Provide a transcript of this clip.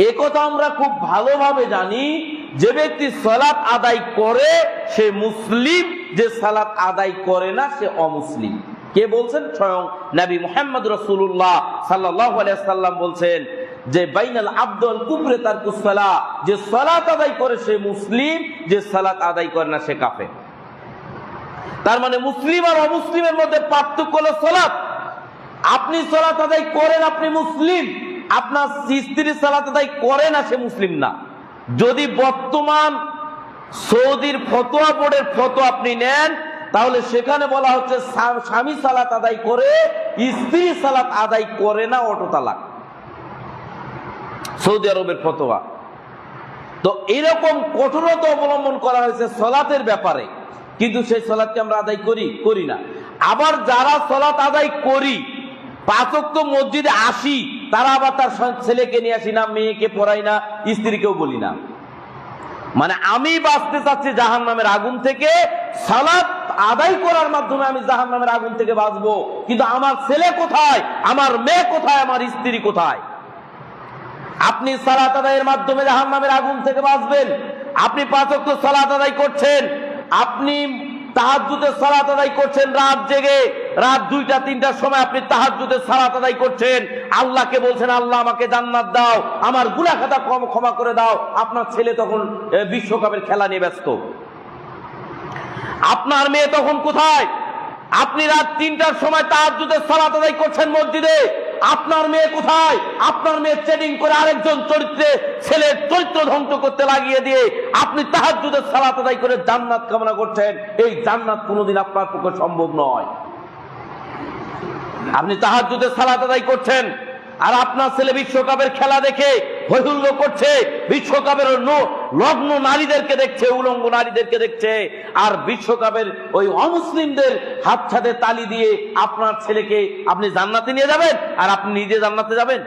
একথা আমরা খুব ভালোভাবে জানি, যে ব্যক্তি সালাত আদায় করে সে মুসলিম, যে সালাত আদায় করে না সে অমুসলিম। কে বলছেন? স্বয়ং নবী মুহাম্মদ রাসূলুল্লাহ সাল্লাল্লাহু আলাইহি ওয়াসাল্লাম বলছেন যে বাইনাল আবদুল কুফরে তারকুস সালাহ, যে সালাত আদায় করে সে মুসলিম, যে সালাত আদায় করে না সে কাফের। তার মানে মুসলিম আর অমুসলিমের মধ্যে পার্থক্য হলো সালাত। আপনি সালাত আদায় করেন, আপনি মুসলিম। আপনার স্ত্রী সালাত আদায় করে না, সে মুসলিম না। যদি বর্তমান সৌদির ফতোয়া বোর্ডের ফতোয়া আপনি নেন, তাহলে সেখানে বলা হচ্ছে স্বামী সালাত আদায় করে, স্ত্রী সালাত আদায় করে না, অটো তালাক। সৌদি আরবের ফতোয়া। তো এরকম কঠোরতা অবলম্বন করা হয়েছে সালাতের ব্যাপারে, কিন্তু সেই সালাতকে আমরা আদায় করি না। আবার যারা সালাত আদায় করি, পাঁচ ওয়াক্ত মসজিদে আসি, তারা আবার তার ছেলেকে নিয়ে আসি না, মেয়েকে পড়াই না, স্ত্রীকেও বলি না। মানে আমি বাঁচতে চাচ্ছি জাহান্নামের আগুন থেকে, সালাত আদায় করার মাধ্যমে আমি জাহান্নামের আগুন থেকে বাঁচবো, কিন্তু আমার ছেলে কোথায়, আমার মেয়ে কোথায়, আমার স্ত্রী কোথায়? আপনি সালাত আদায়ের মাধ্যমে জাহান্নামের আগুন থেকে বাঁচবেন। আপনি পাঁচ ওয়াক্ত সালাত আদায় করছেন, আপনি তাহাজ্জুদের সালাত আদায় করছেন রাত জেগে, রাত 2টা-3টার সময় আপনি তাহাজ্জুদের সালাত আদায় করছেন, আল্লাহকে বলছেন আল্লাহ আমাকে জান্নাত দাও, আমার গুনাহ খাতা ক্ষমা করে দাও। আপনার ছেলে তখন বিশ্বকাপের খেলা নিয়ে ব্যস্ত। আপনার মেয়ে তখন কোথায়? আপনি রাত 3টার সময় তাহাজ্জুদের সালাত আদায় করছেন মসজিদে, আপনার মেয়ে কোথায়? আপনার মেয়ে ট্রেনিং করে আরেকজন ছেলের চরিত্র ধ্বংস করতে লাগিয়ে দিয়ে আপনি তাহাজ্জুদের সালাত আদায় করে জান্নাত কামনা করছেন। এই জান্নাত কোনোদিন আপনার পক্ষে সম্ভব নয়। আপনি তাহাজ্জুদের সালাত আদায় করছেন, আর আপনার ছেলে বিশ্বকাপের খেলা দেখে হৈহুল্লো করছে, বিশ্বকাপের লগ্ন নারীদেরকে দেখছে, উলঙ্গ নারীদেরকে দেখছে, আর বিশ্বকাপের ওই অমুসলিমদের হাত ছাদে তালি দিয়ে আপনার ছেলেকে আপনি জান্নাতে নিয়ে যাবেন, আর আপনি নিজে জান্নাতে যাবেন?